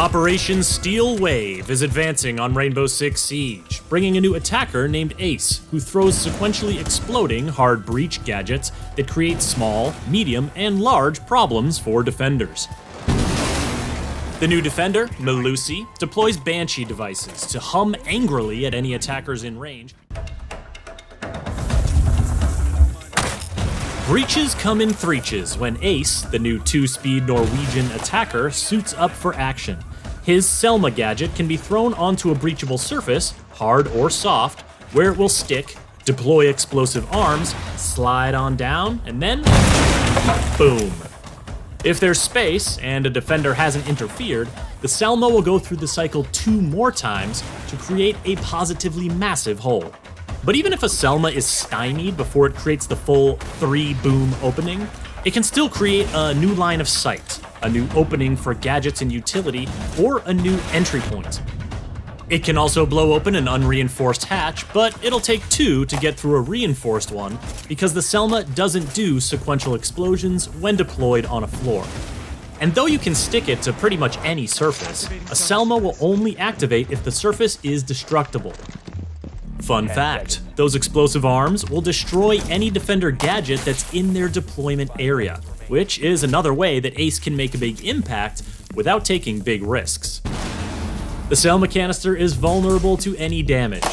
Operation Steel Wave is advancing on Rainbow Six Siege, bringing a new attacker named Ace, who throws sequentially exploding hard breach gadgets that create small, medium, and large problems for defenders. The new defender, Melusi, deploys Banshee devices to hum angrily at any attackers in range. Breaches come in threeches when Ace, the new 2-speed Norwegian attacker, suits up for action. His Selma gadget can be thrown onto a breachable surface, hard or soft, where it will stick, deploy explosive arms, slide on down, and then boom. If there's space and a defender hasn't interfered, the Selma will go through the cycle 2 more times to create a positively massive hole. But even if a Selma is stymied before it creates the full 3-boom opening, it can still create a new line of sight, a new opening for gadgets and utility, or a new entry point. It can also blow open an unreinforced hatch, but it'll take 2 to get through a reinforced one because the Selma doesn't do sequential explosions when deployed on a floor. And though you can stick it to pretty much any surface, a Selma will only activate if the surface is destructible. Fun fact, those explosive arms will destroy any defender gadget that's in their deployment area, which is another way that Ace can make a big impact without taking big risks. The Selma canister is vulnerable to any damage,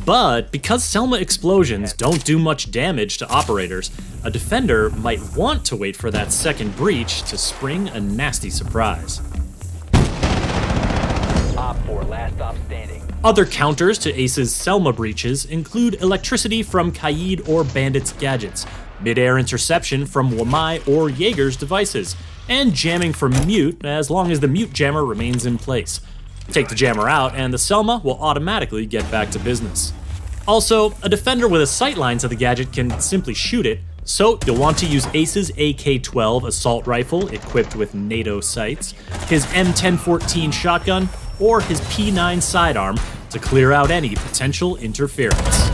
but because Selma explosions don't do much damage to operators, a defender might want to wait for that second breach to spring a nasty surprise. Op 4, last stop standing. Other counters to Ace's Selma breaches include electricity from Kaid or Bandit's gadgets, mid-air interception from Wamai or Jaeger's devices, and jamming from Mute as long as the Mute jammer remains in place. Take the jammer out and the Selma will automatically get back to business. Also, a defender with a sightline to the gadget can simply shoot it, so you'll want to use Ace's AK-12 assault rifle equipped with NATO sights, his M1014 shotgun, or his P9 sidearm to clear out any potential interference.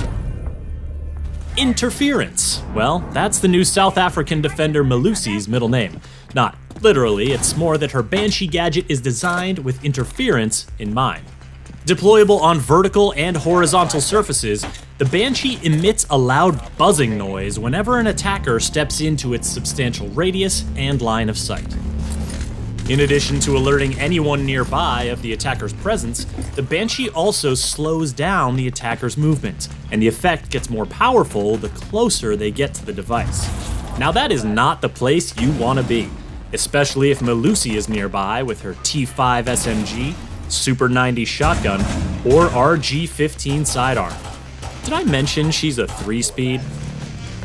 Interference. Well, that's the new South African defender Melusi's middle name. Not literally, it's more that her Banshee gadget is designed with interference in mind. Deployable on vertical and horizontal surfaces, the Banshee emits a loud buzzing noise whenever an attacker steps into its substantial radius and line of sight. In addition to alerting anyone nearby of the attacker's presence, the Banshee also slows down the attacker's movement, and the effect gets more powerful the closer they get to the device. Now that is not the place you want to be, especially if Melusi is nearby with her T5 SMG, Super 90 shotgun, or RG-15 sidearm. Did I mention she's a 3-speed?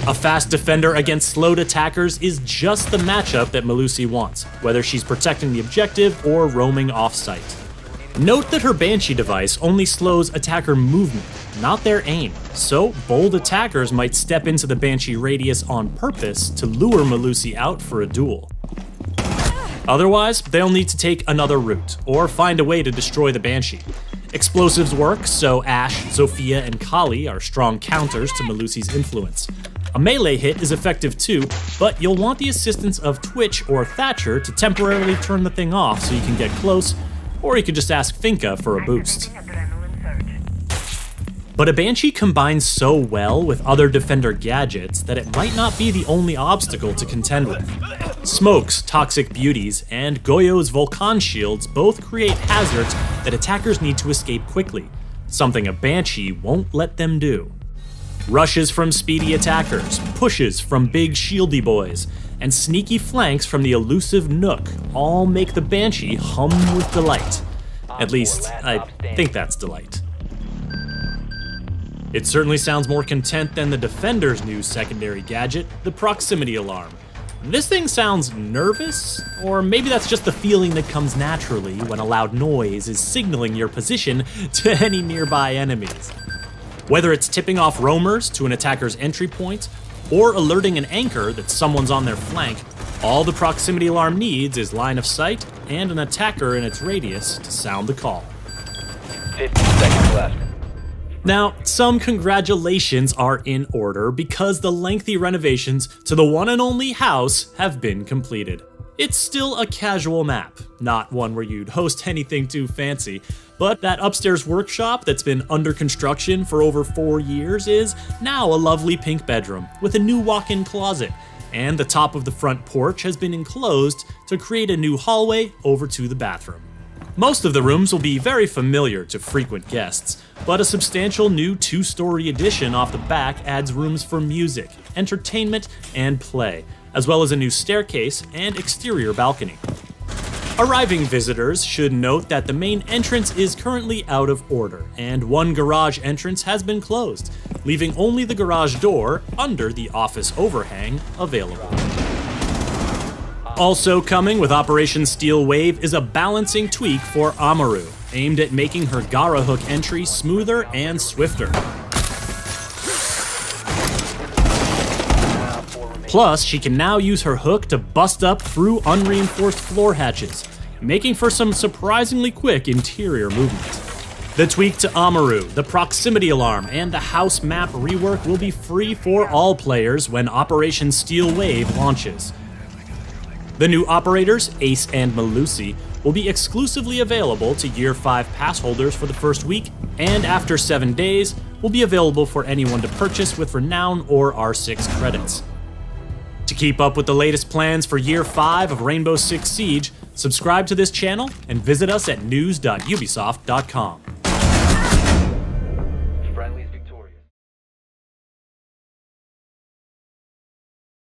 A fast defender against slowed attackers is just the matchup that Melusi wants, whether she's protecting the objective or roaming off-site. Note that her Banshee device only slows attacker movement, not their aim, so bold attackers might step into the Banshee radius on purpose to lure Melusi out for a duel. Otherwise, they'll need to take another route, or find a way to destroy the Banshee. Explosives work, so Ashe, Zofia, and Kali are strong counters to Melusi's influence. A melee hit is effective too, but you'll want the assistance of Twitch or Thatcher to temporarily turn the thing off so you can get close, or you could just ask Finka for a boost. But a Banshee combines so well with other defender gadgets that it might not be the only obstacle to contend with. Smoke's Toxic Beauties and Goyo's Volcan Shields both create hazards that attackers need to escape quickly, something a Banshee won't let them do. Rushes from speedy attackers, pushes from big shieldy boys, and sneaky flanks from the elusive Nook all make the Banshee hum with delight. At least, I think that's delight. It certainly sounds more content than the Defender's new secondary gadget, the Proximity Alarm. This thing sounds nervous, or maybe that's just the feeling that comes naturally when a loud noise is signaling your position to any nearby enemies. Whether it's tipping off roamers to an attacker's entry point, or alerting an anchor that someone's on their flank, all the Proximity Alarm needs is line of sight and an attacker in its radius to sound the call. 50 seconds left. Now, some congratulations are in order because the lengthy renovations to the one and only house have been completed. It's still a casual map, not one where you'd host anything too fancy, but that upstairs workshop that's been under construction for over 4 years is now a lovely pink bedroom with a new walk-in closet, and the top of the front porch has been enclosed to create a new hallway over to the bathroom. Most of the rooms will be very familiar to frequent guests, but a substantial new 2-story addition off the back adds rooms for music, entertainment, and play, as well as a new staircase and exterior balcony. Arriving visitors should note that the main entrance is currently out of order, and one garage entrance has been closed, leaving only the garage door under the office overhang available. Also coming with Operation Steel Wave is a balancing tweak for Amaru, aimed at making her Gara hook entry smoother and swifter. Plus, she can now use her hook to bust up through unreinforced floor hatches, making for some surprisingly quick interior movement. The tweak to Amaru, the proximity alarm, and the house map rework will be free for all players when Operation Steel Wave launches. The new operators, Ace and Melusi, will be exclusively available to Year 5 pass holders for the first week, and after 7 days, will be available for anyone to purchase with Renown or R6 credits. To keep up with the latest plans for Year 5 of Rainbow Six Siege, subscribe to this channel and visit us at news.ubisoft.com.